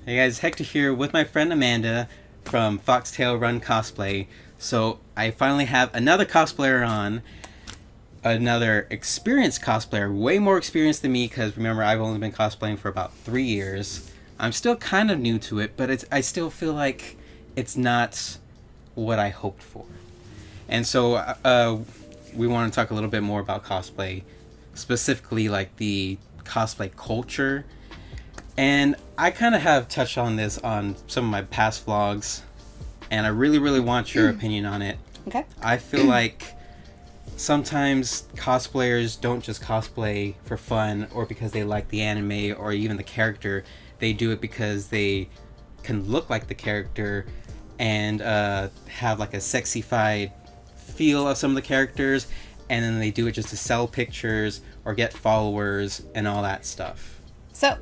Hey guys, Hector here with my friend Amanda from Fox Tail Run Cosplay. So I finally have another cosplayer on, another experienced cosplayer, way more experienced than me because remember I've only been cosplaying for about 3 years. I'm still kind of new to it, but I still feel like it's not what I hoped for. And so we want to talk a little bit more about cosplay, specifically like the cosplay culture. And I kind of have touched on this on some of my past vlogs, and I really want your opinion on it. Okay. I feel like sometimes cosplayers don't just cosplay for fun or because they like the anime or even the character. They do it because they can look like the character and have like a sexified feel of some of the characters, and then they do it just to sell pictures or get followers and all that stuff. So,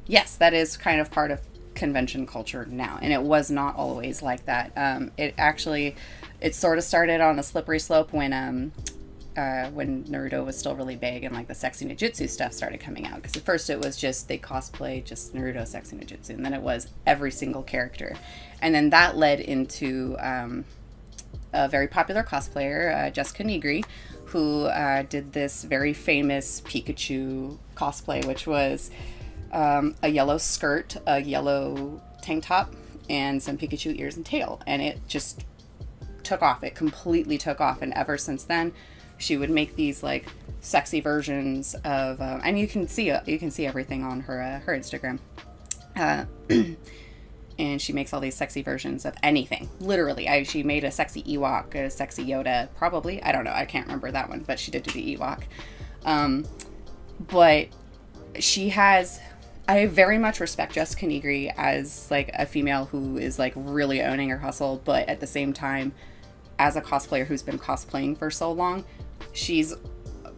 yes, that is kind of part of convention culture now, and it was not always like that. It sort of started on a slippery slope when Naruto was still really big and like the sexy ninjutsu stuff started coming out. Because at first it was just they cosplay just Naruto sexy ninjutsu, and then it was every single character, and then that led into a very popular cosplayer, Jessica Nigri, who did this very famous Pikachu cosplay, which was a yellow skirt, a yellow tank top, and some Pikachu ears and tail. And it just took off. It completely took off. And ever since then, she would make these like sexy versions of, and you can see everything on her Instagram. And she makes all these sexy versions of anything. Literally. She made a sexy Ewok, a sexy Yoda, probably. I don't know. I can't remember that one, but she did do the Ewok. But she has... I very much respect Jessica Nigri as, like, a female who is, like, really owning her hustle. But at the same time, as a cosplayer who's been cosplaying for so long, she's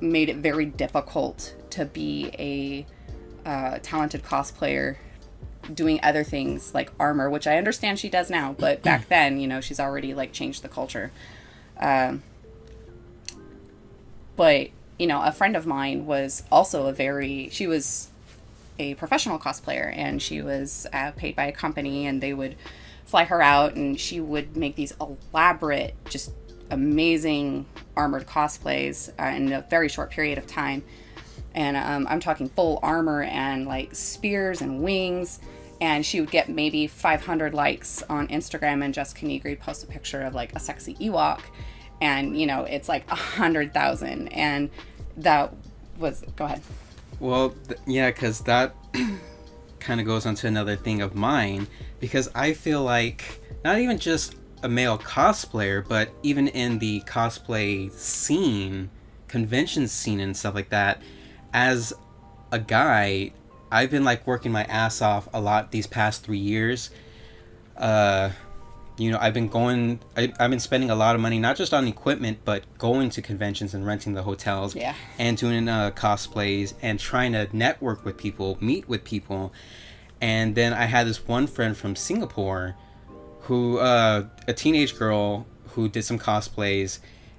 made it very difficult to be a talented cosplayer doing other things like armor, which I understand she does now, but back then, you know, she's already like changed the culture. But, you know, a friend of mine was also she was a professional cosplayer, and she was paid by a company, and they would fly her out, and she would make these elaborate, just amazing armored cosplays in a very short period of time. And I'm talking full armor and like spears and wings. And she would get maybe 500 likes on Instagram, and Jessica Nigri posts a picture of like a sexy Ewok. And, you know, it's like 100,000. And that was... Go ahead. Well, yeah, because that kind of goes on to another thing of mine. Because I feel like not even just a male cosplayer, but even in the cosplay scene, convention scene and stuff like that, as a guy, I've been like working my ass off a lot these past 3 years. You know, I've been spending a lot of money, not just on equipment, but going to conventions and renting the hotels, yeah, and doing cosplays and trying to network with people, meet with people. And then I had this one friend from Singapore who, a teenage girl who did some cosplays,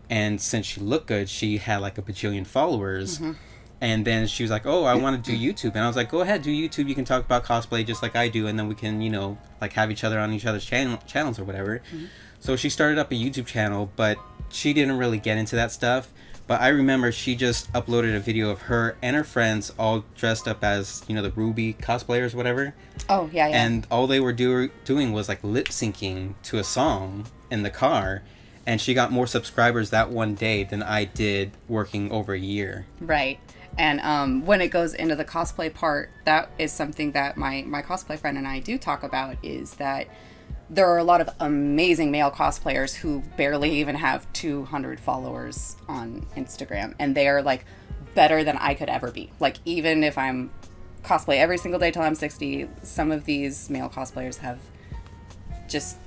and since she looked good, she had like a bajillion followers. Mm-hmm. And then she was like, oh, I want to do YouTube. And I was like, go ahead, do YouTube. You can talk about cosplay just like I do. And then we can, you know, like have each other on each other's channels or whatever. Mm-hmm. So she started up a YouTube channel, but she didn't really get into that stuff. But I remember she just uploaded a video of her and her friends all dressed up as, you know, the Ruby cosplayers or whatever. Oh, yeah. And all they were doing was like lip syncing to a song in the car. And she got more subscribers that one day than I did working over a year. Right. And when it goes into the cosplay part, that is something that my cosplay friend and I do talk about, is that there are a lot of amazing male cosplayers who barely even have 200 followers on Instagram. And they are, like, better than I could ever be. Like, even if I'm cosplay every single day till I'm 60, some of these male cosplayers have just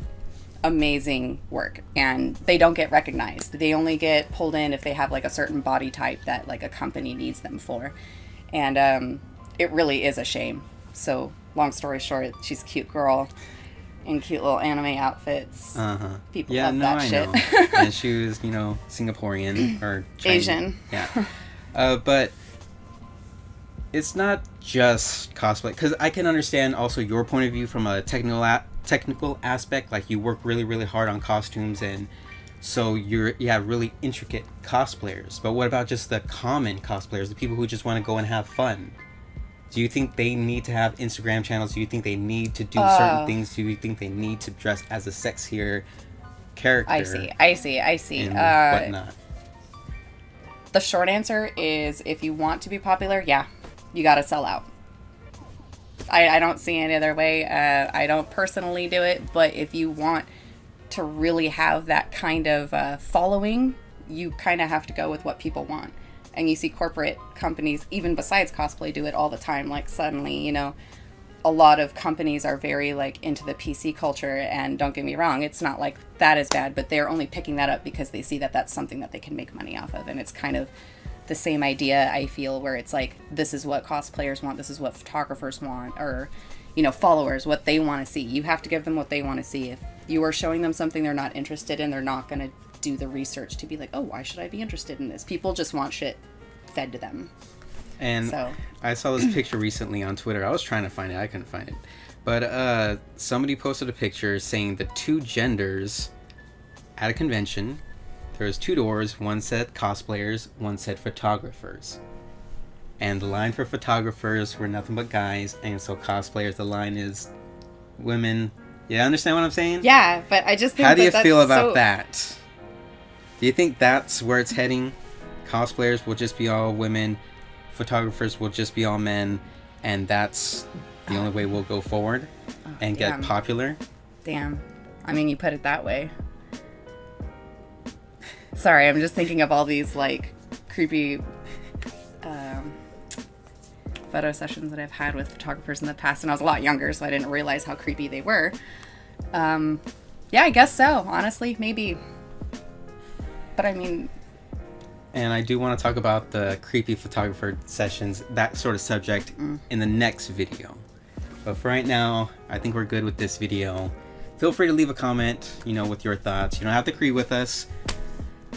amazing work, and they don't get recognized. They only get pulled in if they have like a certain body type that like a company needs them for, and it really is a shame. So long story short, she's a cute girl in cute little anime outfits. People love that shit. Know. And she was, you know, Singaporean or Chinese. Asian. Yeah. But it's not just cosplay, because I can understand also your point of view from a technical aspect. Like, you work really, really hard on costumes, and so you have really intricate cosplayers. But what about just the common cosplayers, the people who just want to go and have fun? Do you think they need to have Instagram channels? Do you think they need to do certain things? Do you think they need to dress as a sexier character? I see. And whatnot. The short answer is, if you want to be popular, yeah, you got to sell out. I don't see any other way. I don't personally do it, but if you want to really have that kind of following, you kind of have to go with what people want. And you see corporate companies, even besides cosplay, do it all the time. Like, suddenly, you know, a lot of companies are very, like, into the PC culture, and don't get me wrong, it's not like that is bad, but they're only picking that up because they see that that's something that they can make money off of. And it's kind of the same idea, I feel, where it's like, this is what cosplayers want, this is what photographers want, or, you know, followers, what they want to see. You have to give them what they want to see. If you are showing them something they're not interested in, they're not going to do the research to be like, oh, why should I be interested in this? People just want shit fed to them. And so, I saw this picture recently on Twitter. I was trying to find it. I couldn't find it. But somebody posted a picture saying the two genders at a convention. There was two doors. One said cosplayers. One said photographers. And the line for photographers were nothing but guys. And so cosplayers, the line is women. You understand what I'm saying? Yeah, but I just think How do you feel about that? Do you think that's where it's heading? Cosplayers will just be all women. Photographers will just be all men. And that's the only way we'll go forward and get popular? Damn. I mean, you put it that way. Sorry, I'm just thinking of all these, like, creepy photo sessions that I've had with photographers in the past, and I was a lot younger, so I didn't realize how creepy they were. Yeah, I guess so. Honestly, maybe. But I mean... And I do want to talk about the creepy photographer sessions, that sort of subject, in the next video. But for right now, I think we're good with this video. Feel free to leave a comment, you know, with your thoughts. You don't have to agree with us.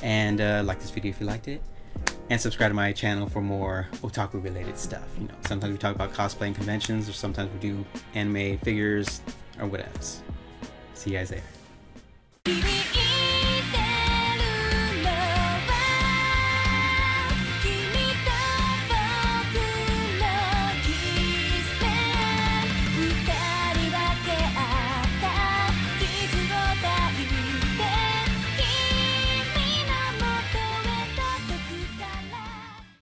And like this video if you liked it. And subscribe to my channel for more otaku related stuff. You know, sometimes we talk about cosplay and conventions, or sometimes we do anime figures or whatevs. See you guys there.